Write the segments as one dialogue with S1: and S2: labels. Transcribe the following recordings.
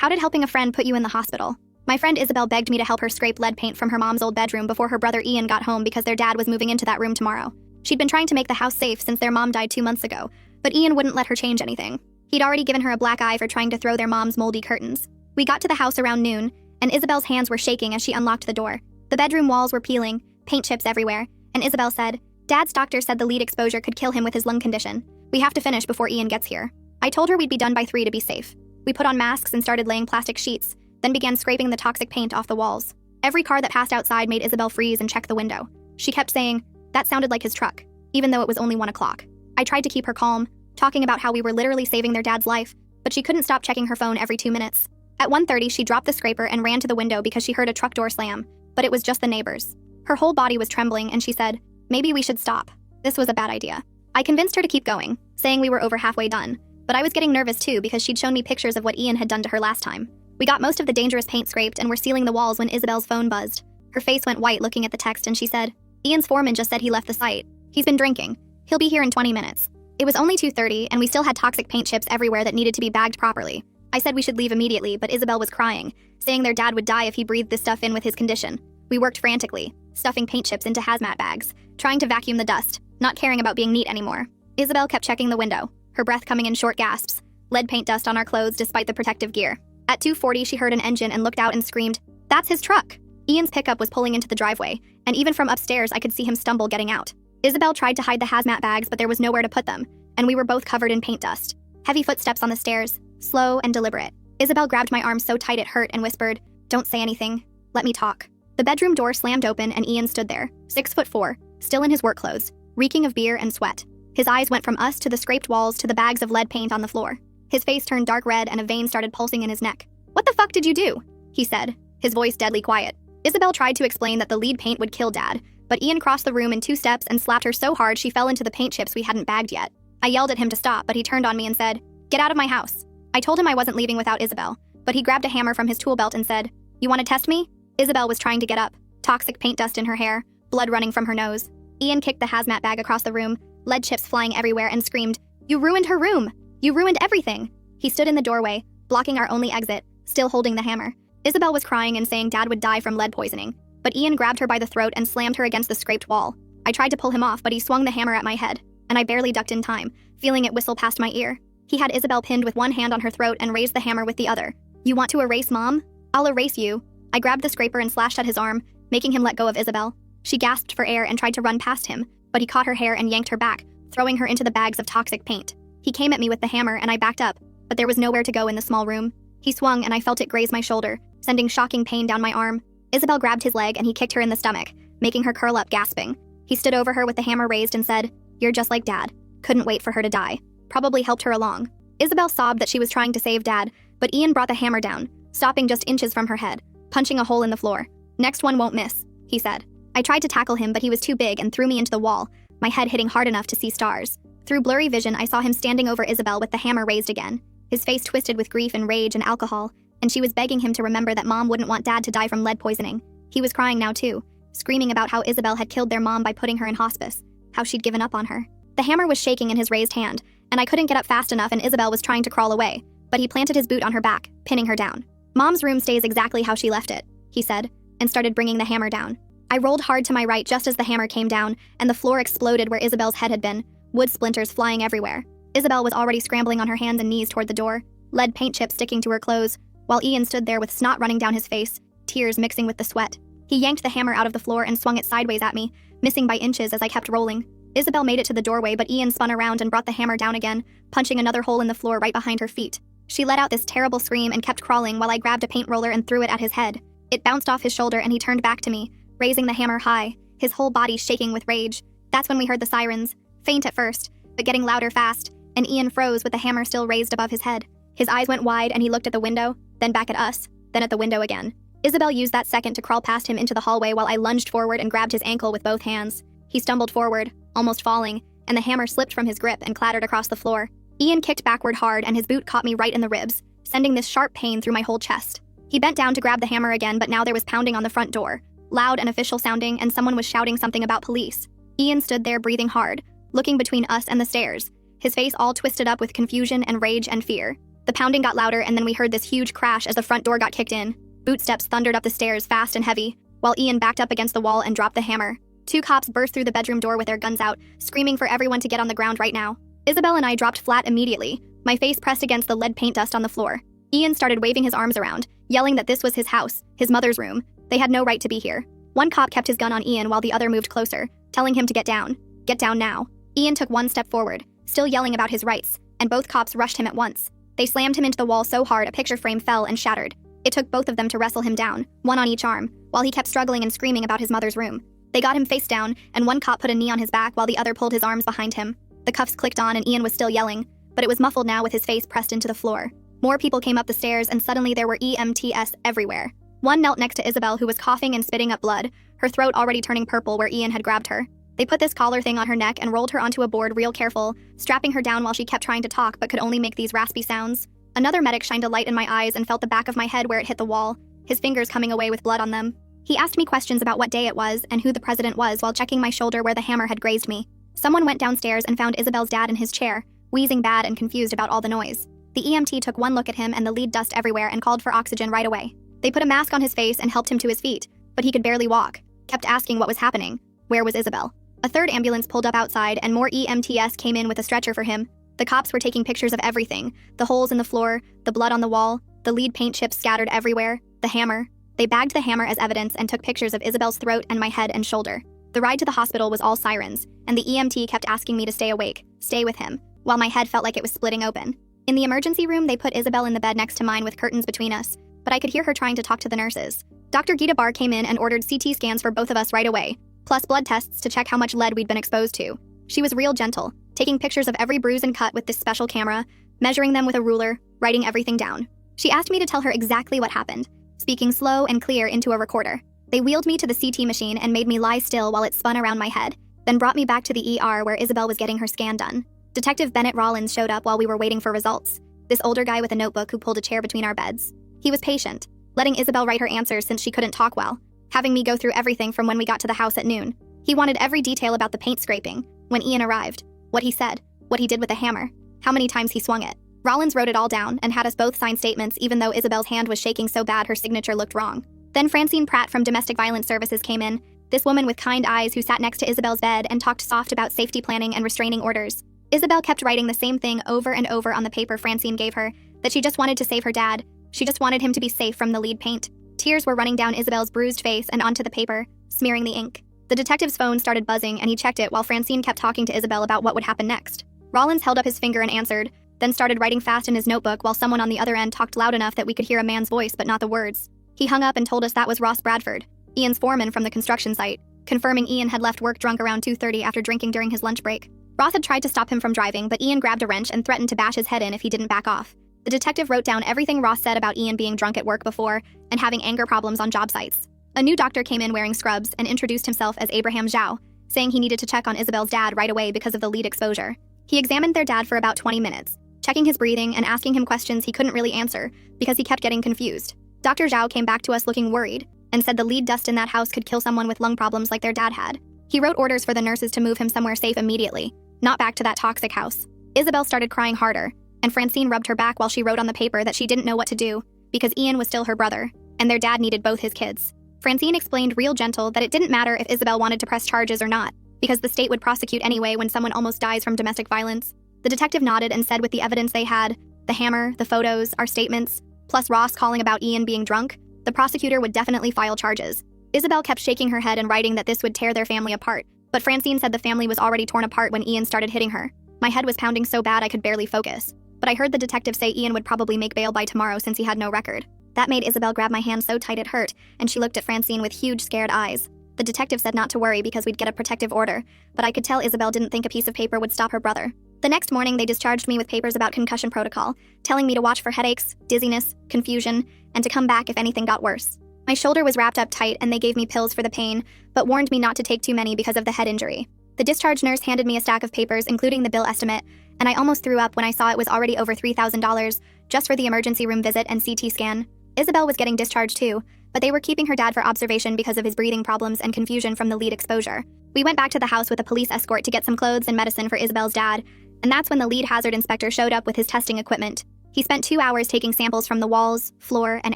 S1: How did helping a friend put you in the hospital? My friend Isabelle begged me to help her scrape lead paint from her mom's old bedroom before her brother Ian got home because their dad was moving into that room tomorrow. She'd been trying to make the house safe since their mom died 2 months ago, but Ian wouldn't let her change anything. He'd already given her a black eye for trying to throw their mom's moldy curtains. We got to the house around noon, and Isabelle's hands were shaking as she unlocked the door. The bedroom walls were peeling, paint chips everywhere, and Isabelle said, "Dad's doctor said the lead exposure could kill him with his lung condition. We have to finish before Ian gets here." I told her we'd be done by 3 to be safe. We put on masks and started laying plastic sheets, then began scraping the toxic paint off the walls. Every car that passed outside made Isabelle freeze and check the window. She kept saying, "That sounded like his truck," even though it was only 1 o'clock. I tried to keep her calm, talking about how we were literally saving their dad's life, but she couldn't stop checking her phone every 2 minutes. At 1:30, she dropped the scraper and ran to the window because she heard a truck door slam, but it was just the neighbors. Her whole body was trembling, and she said, "Maybe we should stop. This was a bad idea." I convinced her to keep going, saying we were over halfway done, but I was getting nervous too because she'd shown me pictures of what Ian had done to her last time. We got most of the dangerous paint scraped and were sealing the walls when Isabelle's phone buzzed. Her face went white looking at the text, and she said, "Ian's foreman just said he left the site. He's been drinking. He'll be here in 20 minutes. It was only 2:30, and we still had toxic paint chips everywhere that needed to be bagged properly. I said we should leave immediately, but Isabelle was crying, saying their dad would die if he breathed this stuff in with his condition. We worked frantically, stuffing paint chips into hazmat bags, trying to vacuum the dust, not caring about being neat anymore. Isabelle kept checking the window, her breath coming in short gasps, lead paint dust on our clothes despite the protective gear. At 2:40, she heard an engine and looked out and screamed, "That's his truck!" Ian's pickup was pulling into the driveway, and even from upstairs I could see him stumble getting out. Isabelle tried to hide the hazmat bags, but there was nowhere to put them, and we were both covered in paint dust. Heavy footsteps on the stairs, slow and deliberate. Isabelle grabbed my arm so tight it hurt and whispered, "Don't say anything. Let me talk." The bedroom door slammed open and Ian stood there, 6'4", still in his work clothes, reeking of beer and sweat. His eyes went from us to the scraped walls to the bags of lead paint on the floor. His face turned dark red and a vein started pulsing in his neck. "What the fuck did you do?" he said, his voice deadly quiet. Isabelle tried to explain that the lead paint would kill Dad, but Ian crossed the room in 2 steps and slapped her so hard she fell into the paint chips we hadn't bagged yet. I yelled at him to stop, but he turned on me and said, "Get out of my house." I told him I wasn't leaving without Isabelle, but he grabbed a hammer from his tool belt and said, "You want to test me?" Isabelle was trying to get up, toxic paint dust in her hair, blood running from her nose. Ian kicked the hazmat bag across the room, lead chips flying everywhere, and screamed, "You ruined her room! You ruined everything!" He stood in the doorway, blocking our only exit, still holding the hammer. Isabelle was crying and saying Dad would die from lead poisoning, but Ian grabbed her by the throat and slammed her against the scraped wall. I tried to pull him off, but he swung the hammer at my head, and I barely ducked in time, feeling it whistle past my ear. He had Isabelle pinned with one hand on her throat and raised the hammer with the other. "You want to erase Mom? I'll erase you." I grabbed the scraper and slashed at his arm, making him let go of Isabelle. She gasped for air and tried to run past him, but he caught her hair and yanked her back, throwing her into the bags of toxic paint. He came at me with the hammer and I backed up, but there was nowhere to go in the small room. He swung and I felt it graze my shoulder, sending shocking pain down my arm. Isabelle grabbed his leg and he kicked her in the stomach, making her curl up gasping. He stood over her with the hammer raised and said, "You're just like Dad. Couldn't wait for her to die. Probably helped her along." Isabelle sobbed that she was trying to save Dad, but Ian brought the hammer down, stopping just inches from her head, punching a hole in the floor. "Next one won't miss," he said. I tried to tackle him, but he was too big and threw me into the wall, my head hitting hard enough to see stars. Through blurry vision, I saw him standing over Isabelle with the hammer raised again, his face twisted with grief and rage and alcohol, and she was begging him to remember that Mom wouldn't want Dad to die from lead poisoning. He was crying now too, screaming about how Isabelle had killed their mom by putting her in hospice, how she'd given up on her. The hammer was shaking in his raised hand, and I couldn't get up fast enough and Isabelle was trying to crawl away, but he planted his boot on her back, pinning her down. "Mom's room stays exactly how she left it," he said, and started bringing the hammer down. I rolled hard to my right just as the hammer came down, and the floor exploded where Isabelle's head had been, wood splinters flying everywhere. Isabelle was already scrambling on her hands and knees toward the door, lead paint chips sticking to her clothes, while Ian stood there with snot running down his face, tears mixing with the sweat. He yanked the hammer out of the floor and swung it sideways at me, missing by inches as I kept rolling. Isabelle made it to the doorway, but Ian spun around and brought the hammer down again, punching another hole in the floor right behind her feet. She let out this terrible scream and kept crawling while I grabbed a paint roller and threw it at his head. It bounced off his shoulder and he turned back to me, raising the hammer high, his whole body shaking with rage. That's when we heard the sirens, faint at first, but getting louder fast, and Ian froze with the hammer still raised above his head. His eyes went wide and he looked at the window, then back at us, then at the window again. Isabelle used that second to crawl past him into the hallway while I lunged forward and grabbed his ankle with both hands. He stumbled forward, almost falling, and the hammer slipped from his grip and clattered across the floor. Ian kicked backward hard and his boot caught me right in the ribs, sending this sharp pain through my whole chest. He bent down to grab the hammer again, but now there was pounding on the front door, loud and official sounding, and someone was shouting something about police. Ian stood there breathing hard, looking between us and the stairs, his face all twisted up with confusion and rage and fear. The The pounding got louder, and then we heard this huge crash as the front door got kicked in. Boot steps thundered up the stairs fast and heavy, while Ian backed up against the wall and dropped the hammer. 2 cops burst through the bedroom door with their guns out, screaming for everyone to get on the ground right now. Isabelle and I dropped flat immediately, my face pressed against the lead paint dust on the floor. Ian started waving his arms around, yelling that this was his house, his mother's room. They had no right to be here. One cop kept his gun on Ian while the other moved closer, telling him to get down. Get down now. Ian took 1 step forward, still yelling about his rights, and both cops rushed him at once. They slammed him into the wall so hard a picture frame fell and shattered. It took both of them to wrestle him down, one on each arm, while he kept struggling and screaming about his mother's room. They got him face down, and one cop put a knee on his back while the other pulled his arms behind him. The cuffs clicked on and Ian was still yelling, but it was muffled now with his face pressed into the floor. More people came up the stairs, and suddenly there were EMTs everywhere. One knelt next to Isabelle, who was coughing and spitting up blood, her throat already turning purple where Ian had grabbed her. They put this collar thing on her neck and rolled her onto a board real careful, strapping her down while she kept trying to talk but could only make these raspy sounds. Another medic shined a light in my eyes and felt the back of my head where it hit the wall, his fingers coming away with blood on them. He asked me questions about what day it was and who the president was while checking my shoulder where the hammer had grazed me. Someone went downstairs and found Isabelle's dad in his chair, wheezing bad and confused about all the noise. The EMT took one look at him and the lead dust everywhere and called for oxygen right away. They put a mask on his face and helped him to his feet, but he could barely walk, kept asking what was happening. Where was Isabelle? A third ambulance pulled up outside and more EMTs came in with a stretcher for him. The cops were taking pictures of everything, the holes in the floor, the blood on the wall, the lead paint chips scattered everywhere, the hammer. They bagged the hammer as evidence and took pictures of Isabelle's throat and my head and shoulder. The ride to the hospital was all sirens, and the EMT kept asking me to stay awake, stay with him, while my head felt like it was splitting open. In the emergency room, they put Isabelle in the bed next to mine with curtains between us, but I could hear her trying to talk to the nurses. Dr. Gita Bar came in and ordered CT scans for both of us right away, plus blood tests to check how much lead we'd been exposed to. She was real gentle, taking pictures of every bruise and cut with this special camera, measuring them with a ruler, writing everything down. She asked me to tell her exactly what happened, speaking slow and clear into a recorder. They wheeled me to the CT machine and made me lie still while it spun around my head, then brought me back to the ER where Isabelle was getting her scan done. Detective Bennett Rollins showed up while we were waiting for results, this older guy with a notebook who pulled a chair between our beds. He was patient, letting Isabelle write her answers since she couldn't talk well, having me go through everything from when we got to the house at noon. He wanted every detail about the paint scraping, when Ian arrived, what he said, what he did with the hammer, how many times he swung it. Rollins wrote it all down and had us both sign statements even though Isabelle's hand was shaking so bad her signature looked wrong. Then Francine Pratt from Domestic Violence Services came in, this woman with kind eyes who sat next to Isabelle's bed and talked soft about safety planning and restraining orders. Isabelle kept writing the same thing over and over on the paper Francine gave her, that she just wanted to save her dad. She just wanted him to be safe from the lead paint. Tears were running down Isabelle's bruised face and onto the paper, smearing the ink. The detective's phone started buzzing and he checked it while Francine kept talking to Isabelle about what would happen next. Rollins held up his finger and answered, then started writing fast in his notebook while someone on the other end talked loud enough that we could hear a man's voice but not the words. He hung up and told us that was Ross Bradford, Ian's foreman from the construction site, confirming Ian had left work drunk around 2:30 after drinking during his lunch break. Ross had tried to stop him from driving, but Ian grabbed a wrench and threatened to bash his head in if he didn't back off. The detective wrote down everything Ross said about Ian being drunk at work before and having anger problems on job sites. A new doctor came in wearing scrubs and introduced himself as Abraham Zhao, saying he needed to check on Isabelle's dad right away because of the lead exposure. He examined their dad for about 20 minutes, checking his breathing and asking him questions he couldn't really answer because he kept getting confused. Dr. Zhao came back to us looking worried and said the lead dust in that house could kill someone with lung problems like their dad had. He wrote orders for the nurses to move him somewhere safe immediately, not back to that toxic house. Isabelle started crying harder, and Francine rubbed her back while she wrote on the paper that she didn't know what to do because Ian was still her brother, and their dad needed both his kids. Francine explained real gentle that it didn't matter if Isabelle wanted to press charges or not, because the state would prosecute anyway when someone almost dies from domestic violence. The detective nodded and said with the evidence they had, the hammer, the photos, our statements, plus Ross calling about Ian being drunk, the prosecutor would definitely file charges. Isabelle kept shaking her head and writing that this would tear their family apart, but Francine said the family was already torn apart when Ian started hitting her. My head was pounding so bad I could barely focus, but I heard the detective say Ian would probably make bail by tomorrow since he had no record. That made Isabelle grab my hand so tight it hurt, and she looked at Francine with huge scared eyes. The detective said not to worry because we'd get a protective order, but I could tell Isabelle didn't think a piece of paper would stop her brother. The next morning, they discharged me with papers about concussion protocol, telling me to watch for headaches, dizziness, confusion, and to come back if anything got worse. My shoulder was wrapped up tight and they gave me pills for the pain, but warned me not to take too many because of the head injury. The discharge nurse handed me a stack of papers including the bill estimate, and I almost threw up when I saw it was already over $3,000 just for the emergency room visit and CT scan. Isabelle was getting discharged too, but they were keeping her dad for observation because of his breathing problems and confusion from the lead exposure. We went back to the house with a police escort to get some clothes and medicine for Isabelle's dad, and that's when the lead hazard inspector showed up with his testing equipment. He spent 2 hours taking samples from the walls, floor, and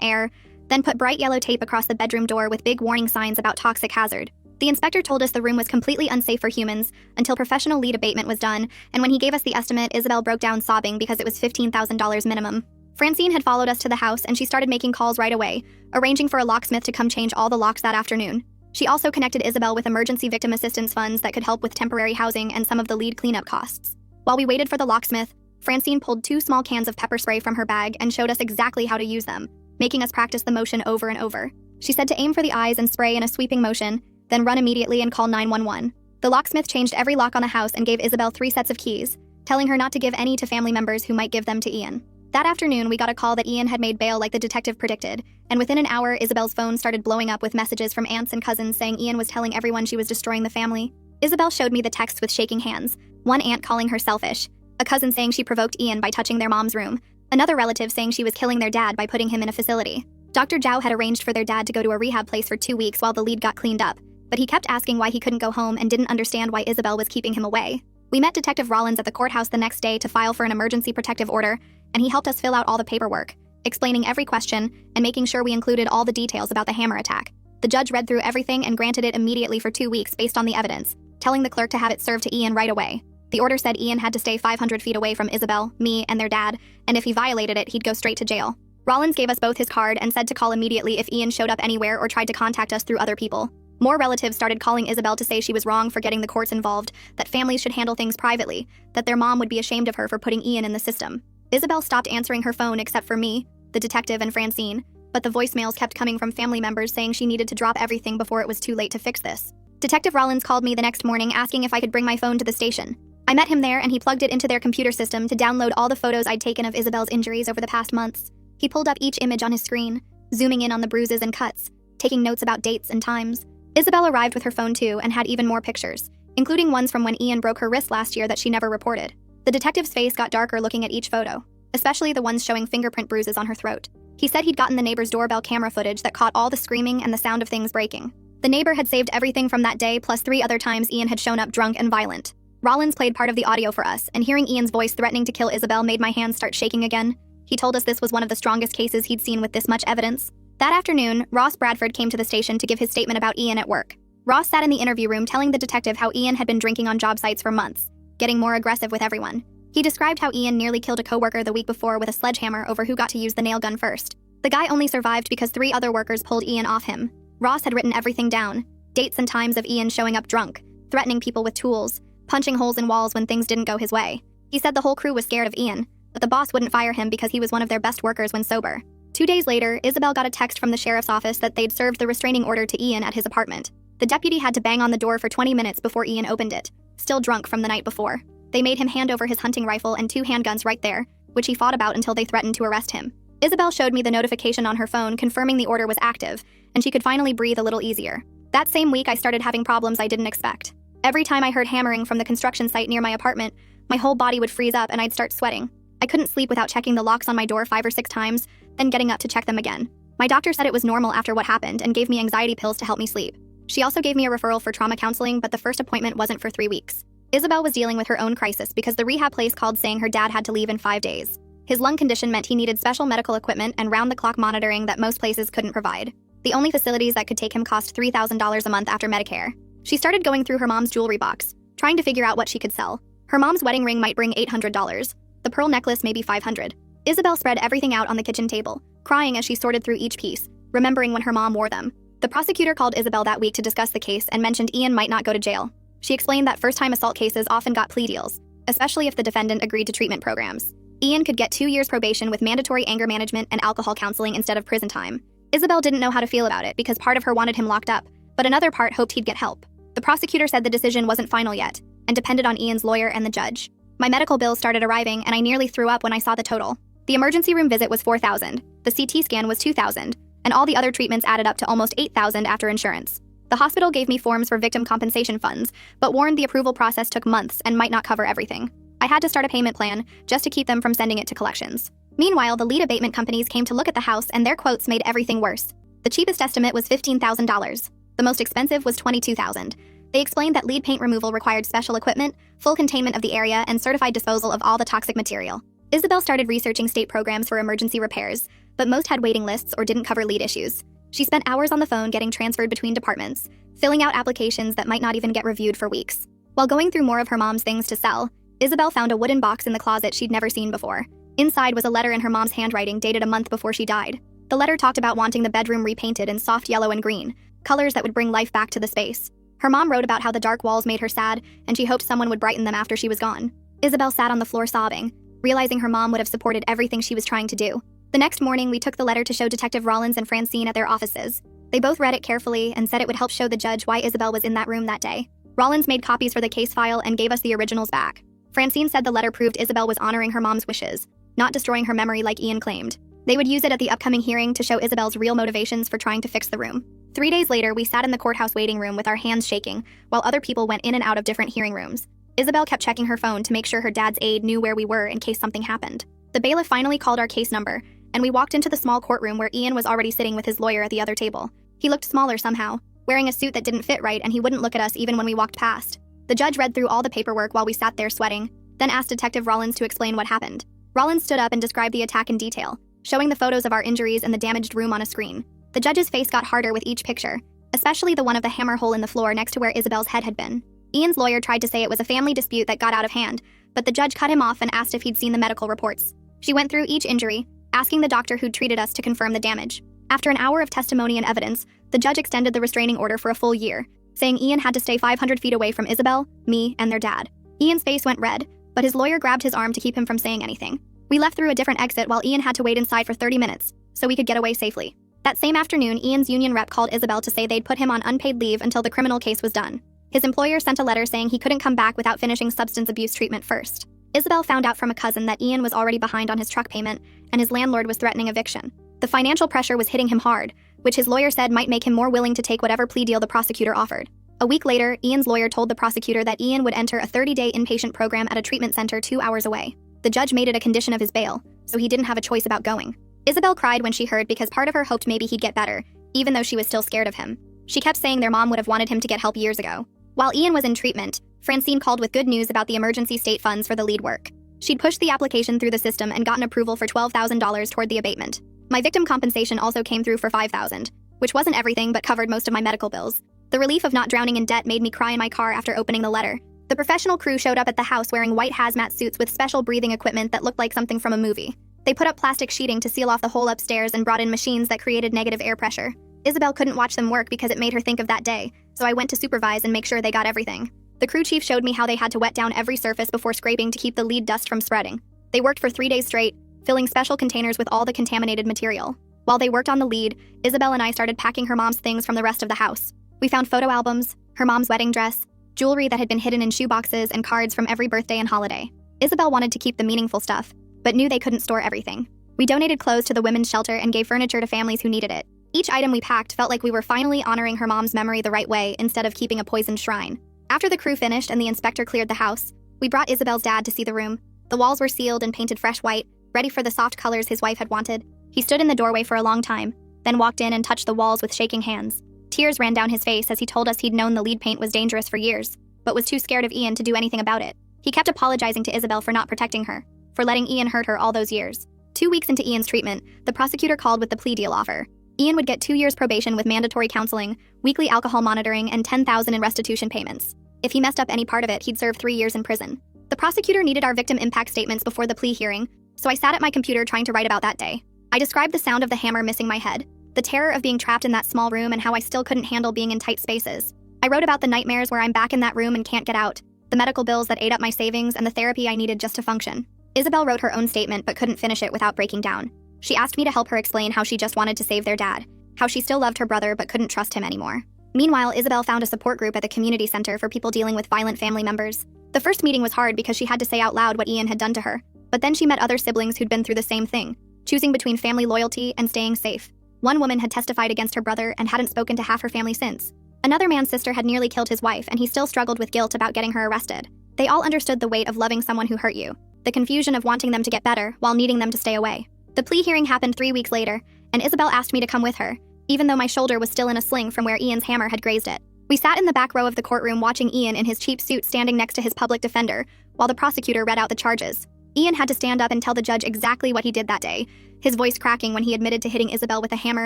S1: air, then put bright yellow tape across the bedroom door with big warning signs about toxic hazard. The inspector told us the room was completely unsafe for humans until professional lead abatement was done, and when he gave us the estimate, Isabelle broke down sobbing because it was $15,000 minimum. Francine had followed us to the house and she started making calls right away, arranging for a locksmith to come change all the locks that afternoon. She also connected Isabelle with emergency victim assistance funds that could help with temporary housing and some of the lead cleanup costs. While we waited for the locksmith, Francine pulled 2 small cans of pepper spray from her bag and showed us exactly how to use them, making us practice the motion over and over. She said to aim for the eyes and spray in a sweeping motion, then run immediately and call 911. The locksmith changed every lock on the house and gave Isabelle 3 sets of keys, telling her not to give any to family members who might give them to Ian. That afternoon, we got a call that Ian had made bail like the detective predicted, and within an hour, Isabelle's phone started blowing up with messages from aunts and cousins saying Ian was telling everyone she was destroying the family. Isabelle showed me the texts with shaking hands, one aunt calling her selfish, a cousin saying she provoked Ian by touching their mom's room, another relative saying she was killing their dad by putting him in a facility. Dr. Zhao had arranged for their dad to go to a rehab place for 2 weeks while the lead got cleaned up, but he kept asking why he couldn't go home and didn't understand why Isabelle was keeping him away. We met Detective Rollins at the courthouse the next day to file for an emergency protective order, and he helped us fill out all the paperwork, explaining every question and making sure we included all the details about the hammer attack. The judge read through everything and granted it immediately for 2 weeks based on the evidence, telling the clerk to have it served to Ian right away. The order said Ian had to stay 500 feet away from Isabelle, me, and their dad, and if he violated it, he'd go straight to jail. Rollins gave us both his card and said to call immediately if Ian showed up anywhere or tried to contact us through other people. More relatives started calling Isabelle to say she was wrong for getting the courts involved, that families should handle things privately, that their mom would be ashamed of her for putting Ian in the system. Isabelle stopped answering her phone except for me, the detective, and Francine, but the voicemails kept coming from family members saying she needed to drop everything before it was too late to fix this. Detective Rollins called me the next morning asking if I could bring my phone to the station. I met him there and he plugged it into their computer system to download all the photos I'd taken of Isabelle's injuries over the past months. He pulled up each image on his screen, zooming in on the bruises and cuts, taking notes about dates and times. Isabelle arrived with her phone too and had even more pictures, including ones from when Ian broke her wrist last year that she never reported. The detective's face got darker looking at each photo, especially the ones showing fingerprint bruises on her throat. He said he'd gotten the neighbor's doorbell camera footage that caught all the screaming and the sound of things breaking. The neighbor had saved everything from that day plus 3 other times Ian had shown up drunk and violent. Rollins played part of the audio for us, and hearing Ian's voice threatening to kill Isabelle made my hands start shaking again. He told us this was one of the strongest cases he'd seen with this much evidence. That afternoon, Ross Bradford came to the station to give his statement about Ian at work. Ross sat in the interview room telling the detective how Ian had been drinking on job sites for months, getting more aggressive with everyone. He described how Ian nearly killed a coworker the week before with a sledgehammer over who got to use the nail gun first. The guy only survived because 3 other workers pulled Ian off him. Ross had written everything down, dates and times of Ian showing up drunk, threatening people with tools, punching holes in walls when things didn't go his way. He said the whole crew was scared of Ian, but the boss wouldn't fire him because he was one of their best workers when sober. 2 days later, Isabelle got a text from the sheriff's office that they'd served the restraining order to Ian at his apartment. The deputy had to bang on the door for 20 minutes before Ian opened it, still drunk from the night before. They made him hand over his hunting rifle and 2 handguns right there, which he fought about until they threatened to arrest him. Isabelle showed me the notification on her phone confirming the order was active, and she could finally breathe a little easier. That same week, I started having problems I didn't expect. Every time I heard hammering from the construction site near my apartment, my whole body would freeze up and I'd start sweating. I couldn't sleep without checking the locks on my door 5 or 6 times, then getting up to check them again. My doctor said it was normal after what happened and gave me anxiety pills to help me sleep. She also gave me a referral for trauma counseling, but the first appointment wasn't for 3 weeks. Isabelle was dealing with her own crisis because the rehab place called saying her dad had to leave in 5 days. His lung condition meant he needed special medical equipment and round-the-clock monitoring that most places couldn't provide. The only facilities that could take him cost $3,000 a month after Medicare. She started going through her mom's jewelry box, trying to figure out what she could sell. Her mom's wedding ring might bring $800. The pearl necklace maybe $500. Isabelle spread everything out on the kitchen table, crying as she sorted through each piece, remembering when her mom wore them. The prosecutor called Isabelle that week to discuss the case and mentioned Ian might not go to jail. She explained that first-time assault cases often got plea deals, especially if the defendant agreed to treatment programs. Ian could get 2 years probation with mandatory anger management and alcohol counseling instead of prison time. Isabelle didn't know how to feel about it because part of her wanted him locked up, but another part hoped he'd get help. The prosecutor said the decision wasn't final yet, and depended on Ian's lawyer and the judge. My medical bills started arriving, and I nearly threw up when I saw the total. The emergency room visit was $4,000, the CT scan was $2,000, and all the other treatments added up to almost $8,000 after insurance. The hospital gave me forms for victim compensation funds, but warned the approval process took months and might not cover everything. I had to start a payment plan just to keep them from sending it to collections. Meanwhile, the lead abatement companies came to look at the house and their quotes made everything worse. The cheapest estimate was $15,000. The most expensive was $22,000. They explained that lead paint removal required special equipment, full containment of the area, and certified disposal of all the toxic material. Isabelle started researching state programs for emergency repairs, but most had waiting lists or didn't cover lead issues. She spent hours on the phone getting transferred between departments, filling out applications that might not even get reviewed for weeks. While going through more of her mom's things to sell, Isabelle found a wooden box in the closet she'd never seen before. Inside was a letter in her mom's handwriting dated a month before she died. The letter talked about wanting the bedroom repainted in soft yellow and green, colors that would bring life back to the space. Her mom wrote about how the dark walls made her sad, and she hoped someone would brighten them after she was gone. Isabelle sat on the floor sobbing, realizing her mom would have supported everything she was trying to do. The next morning, we took the letter to show Detective Rollins and Francine at their offices. They both read it carefully and said it would help show the judge why Isabelle was in that room that day. Rollins made copies for the case file and gave us the originals back. Francine said the letter proved Isabelle was honoring her mom's wishes, not destroying her memory like Ian claimed. They would use it at the upcoming hearing to show Isabelle's real motivations for trying to fix the room. 3 days later, we sat in the courthouse waiting room with our hands shaking, while other people went in and out of different hearing rooms. Isabelle kept checking her phone to make sure her dad's aide knew where we were in case something happened. The bailiff finally called our case number, and we walked into the small courtroom where Ian was already sitting with his lawyer at the other table. He looked smaller somehow, wearing a suit that didn't fit right, and he wouldn't look at us even when we walked past. The judge read through all the paperwork while we sat there sweating, then asked Detective Rollins to explain what happened. Rollins stood up and described the attack in detail, showing the photos of our injuries and the damaged room on a screen. The judge's face got harder with each picture, especially the one of the hammer hole in the floor next to where Isabelle's head had been. Ian's lawyer tried to say it was a family dispute that got out of hand, but the judge cut him off and asked if he'd seen the medical reports. She went through each injury, asking the doctor who'd treated us to confirm the damage. After an hour of testimony and evidence, the judge extended the restraining order for a full year, saying Ian had to stay 500 feet away from Isabelle, me, and their dad. Ian's face went red, but his lawyer grabbed his arm to keep him from saying anything. We left through a different exit while Ian had to wait inside for 30 minutes, so we could get away safely. That same afternoon, Ian's union rep called Isabelle to say they'd put him on unpaid leave until the criminal case was done. His employer sent a letter saying he couldn't come back without finishing substance abuse treatment first. Isabelle found out from a cousin that Ian was already behind on his truck payment, and his landlord was threatening eviction. The financial pressure was hitting him hard, which his lawyer said might make him more willing to take whatever plea deal the prosecutor offered. A week later, Ian's lawyer told the prosecutor that Ian would enter a 30-day inpatient program at a treatment center 2 hours away. The judge made it a condition of his bail, so he didn't have a choice about going. Isabelle cried when she heard because part of her hoped maybe he'd get better, even though she was still scared of him. She kept saying their mom would have wanted him to get help years ago. While Ian was in treatment, Francine called with good news about the emergency state funds for the lead work. She'd pushed the application through the system and gotten approval for $12,000 toward the abatement. My victim compensation also came through for $5,000, which wasn't everything but covered most of my medical bills. The relief of not drowning in debt made me cry in my car after opening the letter. The professional crew showed up at the house wearing white hazmat suits with special breathing equipment that looked like something from a movie. They put up plastic sheeting to seal off the hole upstairs and brought in machines that created negative air pressure. Isabelle couldn't watch them work because it made her think of that day, so I went to supervise and make sure they got everything. The crew chief showed me how they had to wet down every surface before scraping to keep the lead dust from spreading. They worked for 3 days straight, filling special containers with all the contaminated material. While they worked on the lead, Isabelle and I started packing her mom's things from the rest of the house. We found photo albums, her mom's wedding dress, jewelry that had been hidden in shoeboxes, and cards from every birthday and holiday. Isabelle wanted to keep the meaningful stuff, but knew they couldn't store everything. We donated clothes to the women's shelter and gave furniture to families who needed it. Each item we packed felt like we were finally honoring her mom's memory the right way instead of keeping a poisoned shrine. After the crew finished and the inspector cleared the house, we brought Isabelle's dad to see the room. The walls were sealed and painted fresh white, ready for the soft colors his wife had wanted. He stood in the doorway for a long time, then walked in and touched the walls with shaking hands. Tears ran down his face as he told us he'd known the lead paint was dangerous for years, but was too scared of Ian to do anything about it. He kept apologizing to Isabelle for not protecting her, for letting Ian hurt her all those years. 2 weeks into Ian's treatment, the prosecutor called with the plea deal offer. Ian would get 2 years probation with mandatory counseling, weekly alcohol monitoring, and $10,000 in restitution payments. If he messed up any part of it, he'd serve 3 years in prison. The prosecutor needed our victim impact statements before the plea hearing, so I sat at my computer trying to write about that day. I described the sound of the hammer missing my head, the terror of being trapped in that small room, and how I still couldn't handle being in tight spaces. I wrote about the nightmares where I'm back in that room and can't get out, the medical bills that ate up my savings, and the therapy I needed just to function. Isabelle wrote her own statement but couldn't finish it without breaking down. She asked me to help her explain how she just wanted to save their dad, how she still loved her brother but couldn't trust him anymore. Meanwhile, Isabelle found a support group at the community center for people dealing with violent family members. The first meeting was hard because she had to say out loud what Ian had done to her, but then she met other siblings who'd been through the same thing, choosing between family loyalty and staying safe. One woman had testified against her brother and hadn't spoken to half her family since. Another man's sister had nearly killed his wife, and he still struggled with guilt about getting her arrested. They all understood the weight of loving someone who hurt you, the confusion of wanting them to get better while needing them to stay away. The plea hearing happened 3 weeks later, and Isabelle asked me to come with her, even though my shoulder was still in a sling from where Ian's hammer had grazed it. We sat in the back row of the courtroom watching Ian in his cheap suit standing next to his public defender, while the prosecutor read out the charges. Ian had to stand up and tell the judge exactly what he did that day, his voice cracking when he admitted to hitting Isabelle with a hammer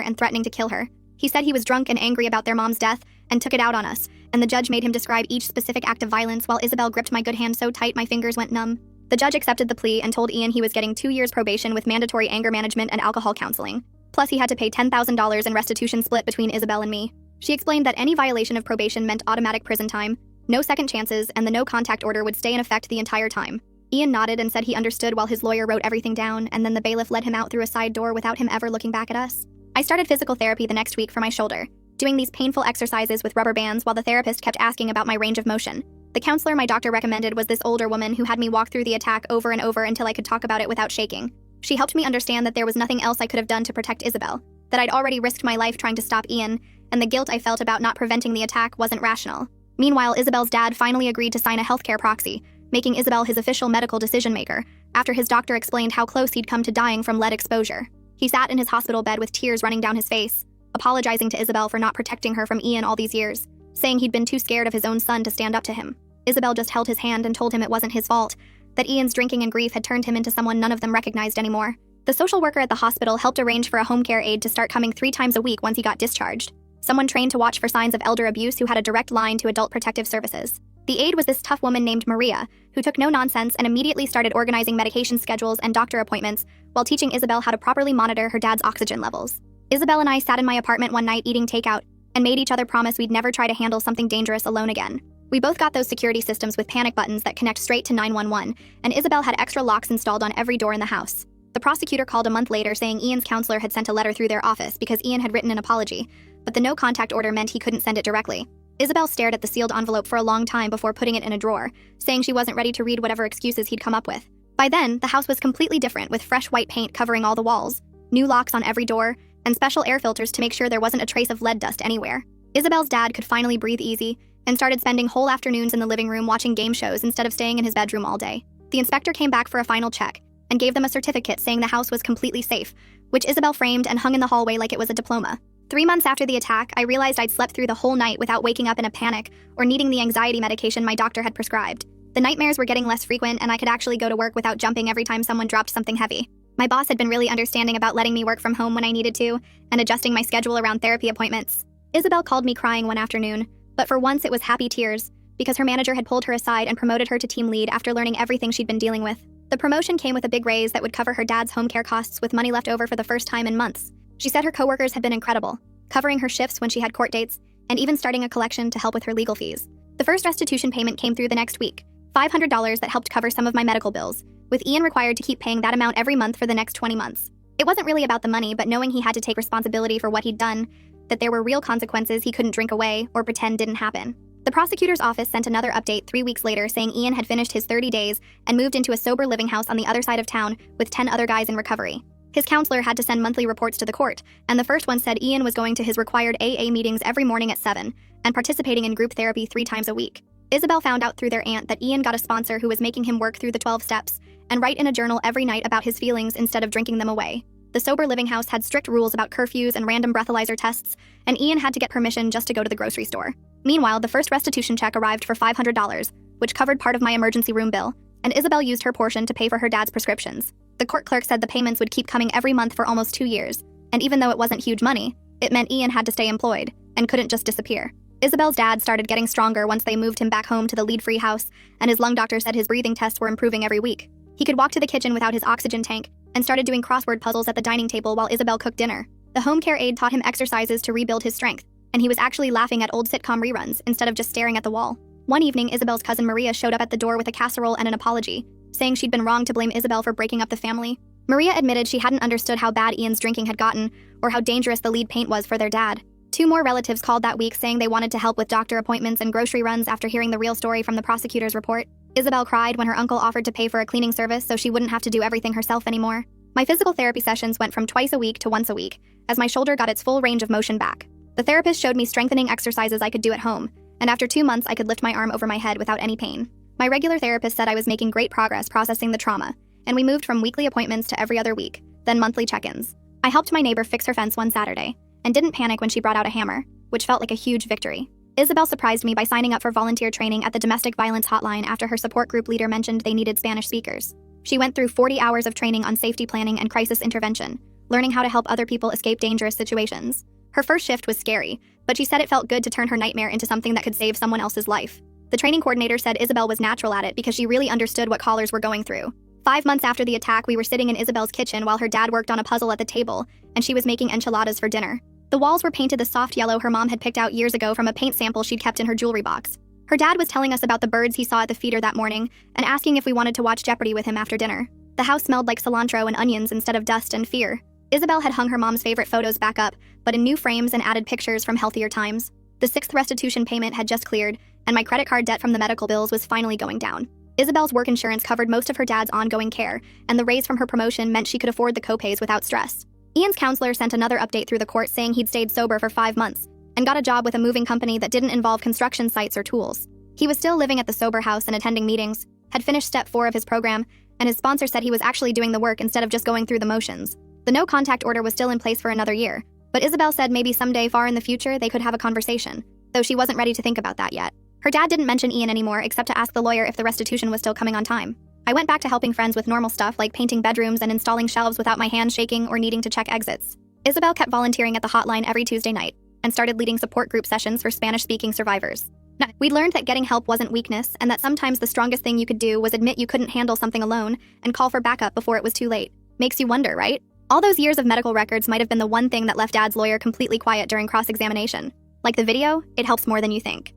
S1: and threatening to kill her. He said he was drunk and angry about their mom's death and took it out on us, and the judge made him describe each specific act of violence while Isabelle gripped my good hand so tight my fingers went numb. The judge accepted the plea and told Ian he was getting 2 years probation with mandatory anger management and alcohol counseling. Plus, he had to pay $10,000 in restitution split between Isabelle and me. She explained that any violation of probation meant automatic prison time, no second chances, and the no contact order would stay in effect the entire time. Ian nodded and said he understood while his lawyer wrote everything down, and then the bailiff let him out through a side door without him ever looking back at us. I started physical therapy the next week for my shoulder, doing these painful exercises with rubber bands while the therapist kept asking about my range of motion. The counselor my doctor recommended was this older woman who had me walk through the attack over and over until I could talk about it without shaking. She helped me understand that there was nothing else I could have done to protect Isabelle, that I'd already risked my life trying to stop Ian, and the guilt I felt about not preventing the attack wasn't rational. Meanwhile, Isabelle's dad finally agreed to sign a healthcare proxy, making Isabelle his official medical decision-maker, after his doctor explained how close he'd come to dying from lead exposure. He sat in his hospital bed with tears running down his face, apologizing to Isabelle for not protecting her from Ian all these years, saying he'd been too scared of his own son to stand up to him. Isabelle just held his hand and told him it wasn't his fault, that Ian's drinking and grief had turned him into someone none of them recognized anymore. The social worker at the hospital helped arrange for a home care aide to start coming 3 times a week once he got discharged. Someone trained to watch for signs of elder abuse who had a direct line to Adult Protective Services. The aide was this tough woman named Maria, who took no nonsense and immediately started organizing medication schedules and doctor appointments while teaching Isabelle how to properly monitor her dad's oxygen levels. Isabelle and I sat in my apartment one night eating takeout and made each other promise we'd never try to handle something dangerous alone again. We both got those security systems with panic buttons that connect straight to 911, and Isabelle had extra locks installed on every door in the house. The prosecutor called a month later saying Ian's counselor had sent a letter through their office because Ian had written an apology, but the no-contact order meant he couldn't send it directly. Isabelle stared at the sealed envelope for a long time before putting it in a drawer, saying she wasn't ready to read whatever excuses he'd come up with. By then, the house was completely different with fresh white paint covering all the walls, new locks on every door, and special air filters to make sure there wasn't a trace of lead dust anywhere. Isabelle's dad could finally breathe easy and started spending whole afternoons in the living room watching game shows instead of staying in his bedroom all day. The inspector came back for a final check and gave them a certificate saying the house was completely safe, which Isabelle framed and hung in the hallway like it was a diploma. 3 months after the attack, I realized I'd slept through the whole night without waking up in a panic or needing the anxiety medication my doctor had prescribed. The nightmares were getting less frequent and I could actually go to work without jumping every time someone dropped something heavy. My boss had been really understanding about letting me work from home when I needed to and adjusting my schedule around therapy appointments. Isabelle called me crying one afternoon, but for once it was happy tears because her manager had pulled her aside and promoted her to team lead after learning everything she'd been dealing with. The promotion came with a big raise that would cover her dad's home care costs with money left over for the first time in months. She said her coworkers had been incredible, covering her shifts when she had court dates, and even starting a collection to help with her legal fees. The first restitution payment came through the next week, $500 that helped cover some of my medical bills, with Ian required to keep paying that amount every month for the next 20 months. It wasn't really about the money, but knowing he had to take responsibility for what he'd done, that there were real consequences he couldn't drink away or pretend didn't happen. The prosecutor's office sent another update 3 weeks later saying Ian had finished his 30 days and moved into a sober living house on the other side of town with 10 other guys in recovery. His counselor had to send monthly reports to the court, and the first one said Ian was going to his required AA meetings every morning at 7 and participating in group therapy 3 times a week. Isabelle found out through their aunt that Ian got a sponsor who was making him work through the 12 steps and write in a journal every night about his feelings instead of drinking them away. The sober living house had strict rules about curfews and random breathalyzer tests, and Ian had to get permission just to go to the grocery store. Meanwhile, the first restitution check arrived for $500, which covered part of my emergency room bill, and Isabelle used her portion to pay for her dad's prescriptions. The court clerk said the payments would keep coming every month for almost 2 years, and even though it wasn't huge money, it meant Ian had to stay employed and couldn't just disappear. Isabelle's dad started getting stronger once they moved him back home to the lead-free house, and his lung doctor said his breathing tests were improving every week. He could walk to the kitchen without his oxygen tank and started doing crossword puzzles at the dining table while Isabelle cooked dinner. The home care aide taught him exercises to rebuild his strength, and he was actually laughing at old sitcom reruns instead of just staring at the wall. One evening, Isabelle's cousin Maria showed up at the door with a casserole and an apology, saying she'd been wrong to blame Isabelle for breaking up the family. Maria admitted she hadn't understood how bad Ian's drinking had gotten or how dangerous the lead paint was for their dad. 2 more relatives called that week saying they wanted to help with doctor appointments and grocery runs after hearing the real story from the prosecutor's report. Isabelle cried when her uncle offered to pay for a cleaning service so she wouldn't have to do everything herself anymore. My physical therapy sessions went from twice a week to once a week, as my shoulder got its full range of motion back. The therapist showed me strengthening exercises I could do at home, and after 2 months I could lift my arm over my head without any pain. My regular therapist said I was making great progress processing the trauma, and we moved from weekly appointments to every other week, then monthly check-ins. I helped my neighbor fix her fence one Saturday, and didn't panic when she brought out a hammer, which felt like a huge victory. Isabelle surprised me by signing up for volunteer training at the domestic violence hotline after her support group leader mentioned they needed Spanish speakers. She went through 40 hours of training on safety planning and crisis intervention, learning how to help other people escape dangerous situations. Her first shift was scary, but she said it felt good to turn her nightmare into something that could save someone else's life. The training coordinator said Isabelle was natural at it because she really understood what callers were going through. 5 months after the attack, we were sitting in Isabelle's kitchen while her dad worked on a puzzle at the table, and she was making enchiladas for dinner. The walls were painted the soft yellow her mom had picked out years ago from a paint sample she'd kept in her jewelry box. Her dad was telling us about the birds he saw at the feeder that morning and asking if we wanted to watch Jeopardy with him after dinner. The house smelled like cilantro and onions instead of dust and fear. Isabelle had hung her mom's favorite photos back up, but in new frames and added pictures from healthier times. The 6th restitution payment had just cleared, and my credit card debt from the medical bills was finally going down. Isabelle's work insurance covered most of her dad's ongoing care, and the raise from her promotion meant she could afford the co-pays without stress. Ian's counselor sent another update through the court saying he'd stayed sober for 5 months and got a job with a moving company that didn't involve construction sites or tools. He was still living at the sober house and attending meetings, had finished step 4 of his program, and his sponsor said he was actually doing the work instead of just going through the motions. The no-contact order was still in place for another year, but Isabelle said maybe someday far in the future they could have a conversation, though she wasn't ready to think about that yet. Her dad didn't mention Ian anymore except to ask the lawyer if the restitution was still coming on time. I went back to helping friends with normal stuff like painting bedrooms and installing shelves without my hands shaking or needing to check exits. Isabelle kept volunteering at the hotline every Tuesday night and started leading support group sessions for Spanish-speaking survivors. We learned that getting help wasn't weakness and that sometimes the strongest thing you could do was admit you couldn't handle something alone and call for backup before it was too late. Makes you wonder, right? All those years of medical records might have been the one thing that left Dad's lawyer completely quiet during cross-examination. Like the video, it helps more than you think.